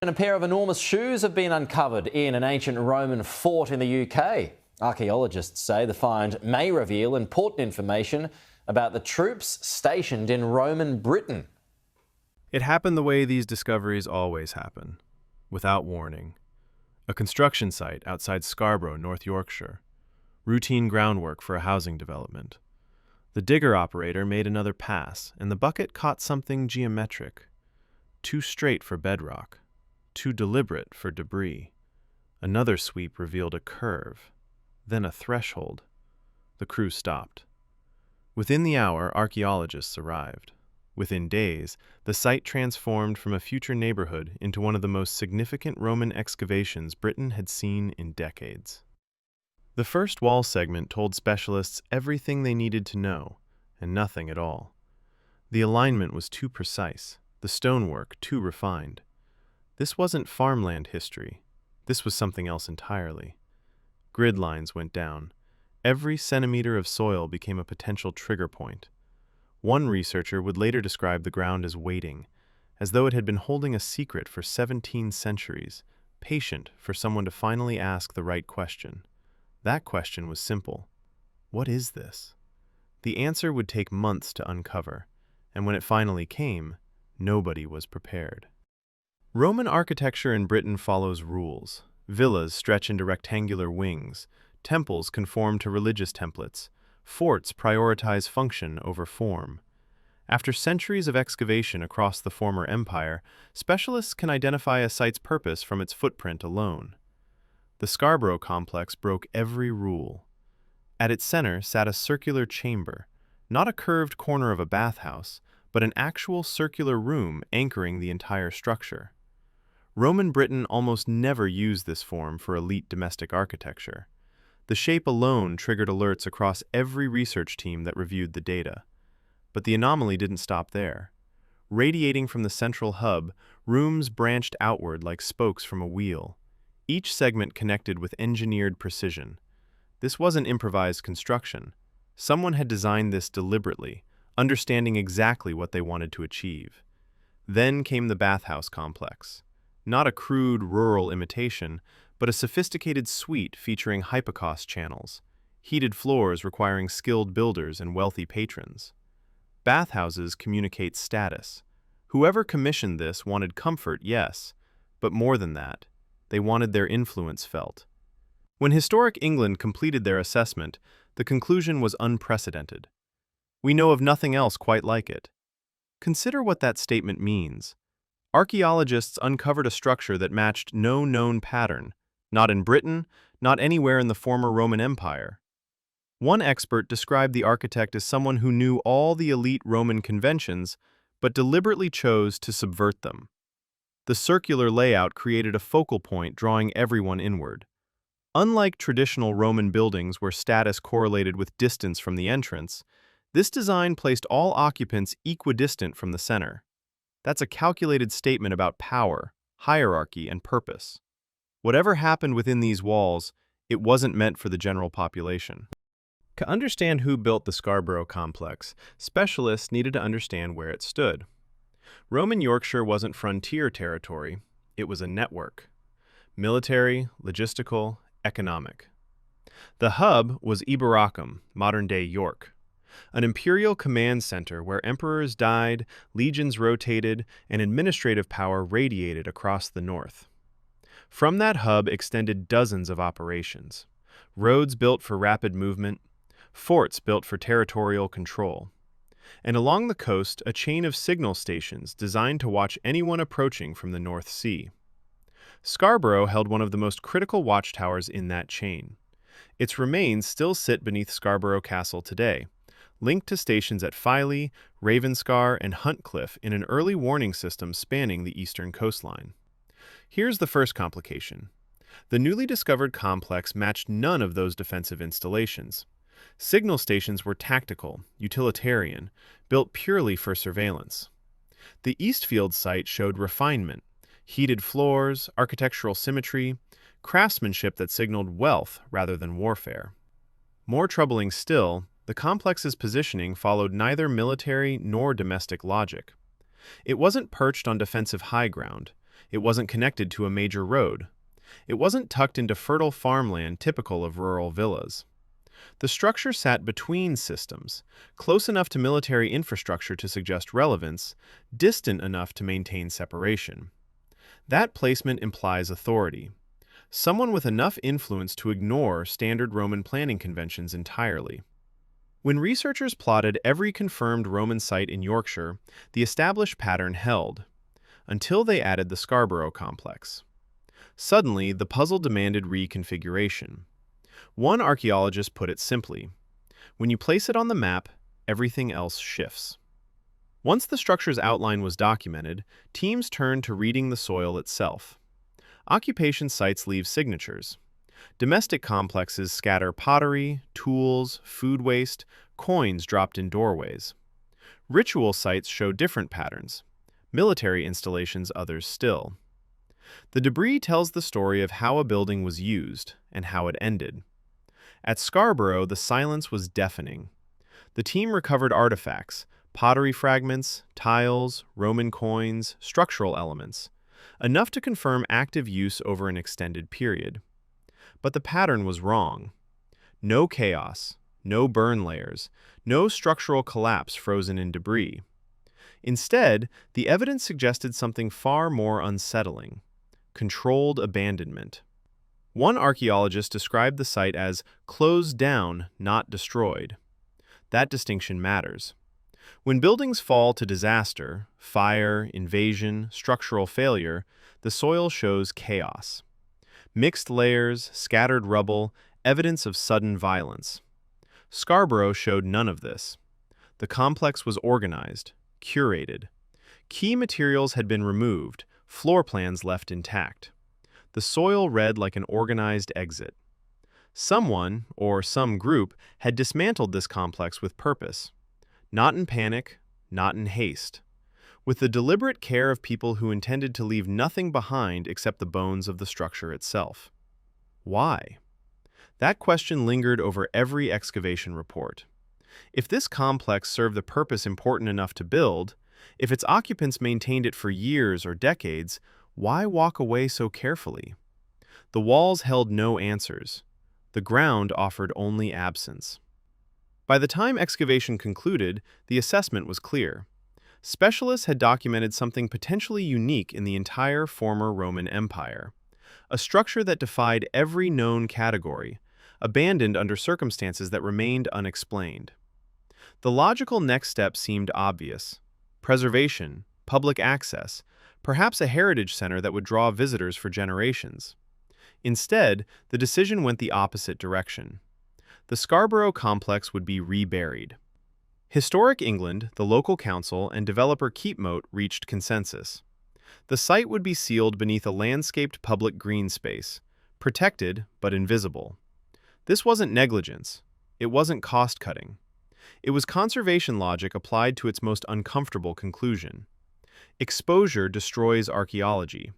And a pair of enormous shoes have been uncovered in an ancient Roman fort in the UK. Archaeologists say the find may reveal important information about the troops stationed in Roman Britain. It happened the way these discoveries always happen, without warning. A construction site outside Scarborough, North Yorkshire. Routine groundwork for a housing development. The digger operator made another pass, and the bucket caught something geometric. Too straight for bedrock. Too deliberate for debris. Another sweep revealed a curve, then a threshold. The crew stopped. Within the hour, archaeologists arrived. Within days, the site transformed from a future neighborhood into one of the most significant Roman excavations Britain had seen in decades. The first wall segment told specialists everything they needed to know, and nothing at all. The alignment was too precise, the stonework too refined. This wasn't farmland history. This was something else entirely. Grid lines went down. Every centimeter of soil became a potential trigger point. One researcher would later describe the ground as waiting, as though it had been holding a secret for 17 centuries, patient for someone to finally ask the right question. That question was simple. What is this? The answer would take months to uncover, and when it finally came, nobody was prepared. Roman architecture in Britain follows rules. Villas stretch into rectangular wings. Temples conform to religious templates. Forts prioritize function over form. After centuries of excavation across the former empire, specialists can identify a site's purpose from its footprint alone. The Scarborough complex broke every rule. At its center sat a circular chamber, not a curved corner of a bathhouse, but an actual circular room anchoring the entire structure. Roman Britain almost never used this form for elite domestic architecture. The shape alone triggered alerts across every research team that reviewed the data. But the anomaly didn't stop there. Radiating from the central hub, rooms branched outward like spokes from a wheel, each segment connected with engineered precision. This wasn't improvised construction. Someone had designed this deliberately, understanding exactly what they wanted to achieve. Then came the bathhouse complex. Not a crude rural imitation, but a sophisticated suite featuring hypocaust channels, heated floors requiring skilled builders and wealthy patrons. Bathhouses communicate status. Whoever commissioned this wanted comfort, yes, but more than that, they wanted their influence felt. When Historic England completed their assessment, the conclusion was unprecedented. We know of nothing else quite like it. Consider what that statement means. Archaeologists uncovered a structure that matched no known pattern, not in Britain, not anywhere in the former Roman Empire. One expert described the architect as someone who knew all the elite Roman conventions, but deliberately chose to subvert them. The circular layout created a focal point drawing everyone inward. Unlike traditional Roman buildings where status correlated with distance from the entrance, this design placed all occupants equidistant from the center. That's a calculated statement about power, hierarchy, and purpose. Whatever happened within these walls, it wasn't meant for the general population. To understand who built the Scarborough complex, specialists needed to understand where it stood. Roman Yorkshire wasn't frontier territory, it was a network. Military, logistical, economic. The hub was Eboracum, modern-day York. An imperial command center where emperors died, legions rotated, and administrative power radiated across the north. From that hub extended dozens of operations. Roads built for rapid movement, forts built for territorial control, and along the coast a chain of signal stations designed to watch anyone approaching from the North Sea. Scarborough held one of the most critical watchtowers in that chain. Its remains still sit beneath Scarborough Castle today, linked to stations at Filey, Ravenscar, and Huntcliffe in an early warning system spanning the eastern coastline. Here's the first complication. The newly discovered complex matched none of those defensive installations. Signal stations were tactical, utilitarian, built purely for surveillance. The Eastfield site showed refinement, heated floors, architectural symmetry, craftsmanship that signaled wealth rather than warfare. More troubling still, the complex's positioning followed neither military nor domestic logic. It wasn't perched on defensive high ground, It wasn't connected to a major road. It wasn't tucked into fertile farmland typical of rural villas. The structure sat between systems, close enough to military infrastructure to suggest relevance, distant enough to maintain separation. That placement implies authority. Someone with enough influence to ignore standard Roman planning conventions entirely. When researchers plotted every confirmed Roman site in Yorkshire, the established pattern held, until they added the Scarborough complex. Suddenly, the puzzle demanded reconfiguration. One archaeologist put it simply: when you place it on the map, everything else shifts. Once the structure's outline was documented, teams turned to reading the soil itself. Occupation sites leave signatures. Domestic complexes scatter pottery, tools, food waste, coins dropped in doorways. Ritual sites show different patterns. Military installations others still. The debris tells the story of how a building was used and how it ended. At Scarborough, the silence was deafening. The team recovered artifacts, pottery fragments, tiles, Roman coins, structural elements, enough to confirm active use over an extended period. But the pattern was wrong. No chaos, no burn layers, no structural collapse frozen in debris. Instead, the evidence suggested something far more unsettling: controlled abandonment. One archaeologist described the site as closed down, not destroyed. That distinction matters. When buildings fall to disaster, fire, invasion, structural failure, the soil shows chaos. Mixed layers, scattered rubble, evidence of sudden violence. Scarborough showed none of this. The complex was organized, curated. Key materials had been removed, floor plans left intact. The soil read like an organized exit. Someone, or some group, had dismantled this complex with purpose. Not in panic, not in haste. With the deliberate care of people who intended to leave nothing behind except the bones of the structure itself. Why? That question lingered over every excavation report. If this complex served the purpose important enough to build, if its occupants maintained it for years or decades, why walk away so carefully? The walls held no answers. The ground offered only absence. By the time excavation concluded, the assessment was clear. Specialists had documented something potentially unique in the entire former Roman Empire. A structure that defied every known category, abandoned under circumstances that remained unexplained. The logical next step seemed obvious: preservation, public access, perhaps a heritage center that would draw visitors for generations. Instead, the decision went the opposite direction. The Scarborough complex would be reburied. Historic England, the local council, and developer Keepmoat reached consensus. The site would be sealed beneath a landscaped public green space, protected but invisible. This wasn't negligence. It wasn't cost-cutting. It was conservation logic applied to its most uncomfortable conclusion. Exposure destroys archaeology.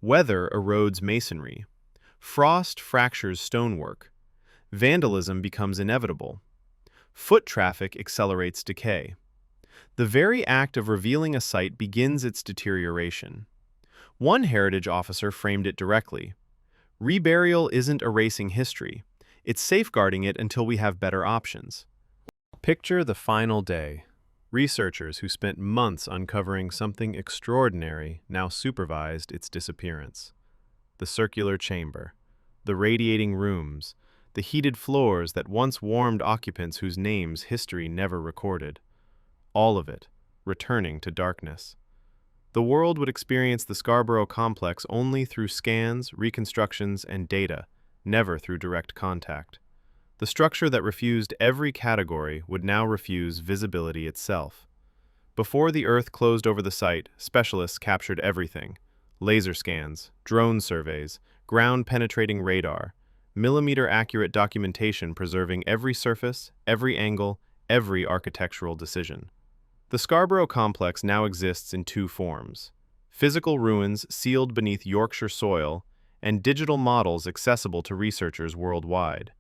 Weather erodes masonry. Frost fractures stonework. Vandalism becomes inevitable. Foot traffic accelerates decay. The very act of revealing a site begins its deterioration. One heritage officer framed it directly: reburial isn't erasing history, it's safeguarding it until we have better options. Picture the final day. Researchers who spent months uncovering something extraordinary now supervised its disappearance. The circular chamber, the radiating rooms, the heated floors that once warmed occupants whose names history never recorded. All of it, returning to darkness. The world would experience the Scarborough complex only through scans, reconstructions, and data, never through direct contact. The structure that refused every category would now refuse visibility itself. Before the Earth closed over the site, specialists captured everything: laser scans, drone surveys, ground-penetrating radar, millimeter-accurate documentation preserving every surface, every angle, every architectural decision. The Scarborough complex now exists in two forms: physical ruins sealed beneath Yorkshire soil, and digital models accessible to researchers worldwide.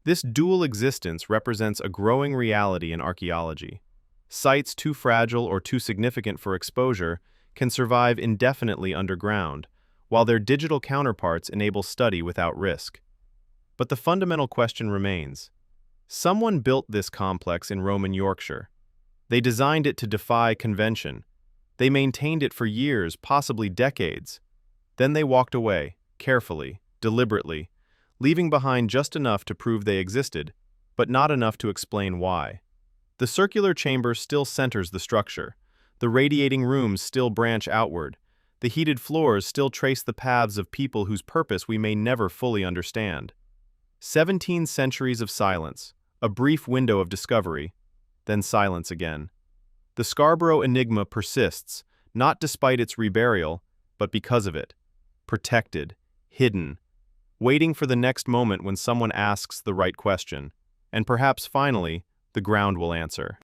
This dual existence represents a growing reality in archaeology. Sites too fragile or too significant for exposure can survive indefinitely underground, while their digital counterparts enable study without risk. But the fundamental question remains. Someone built this complex in Roman Yorkshire. They designed it to defy convention. They maintained it for years, possibly decades. Then they walked away, carefully, deliberately, leaving behind just enough to prove they existed, but not enough to explain why. The circular chamber still centers the structure. The radiating rooms still branch outward. The heated floors still trace the paths of people whose purpose we may never fully understand. 17 centuries of silence, a brief window of discovery, then silence again. The Scarborough enigma persists, not despite its reburial, but because of it. Protected, hidden, waiting for the next moment when someone asks the right question. And perhaps finally, the ground will answer.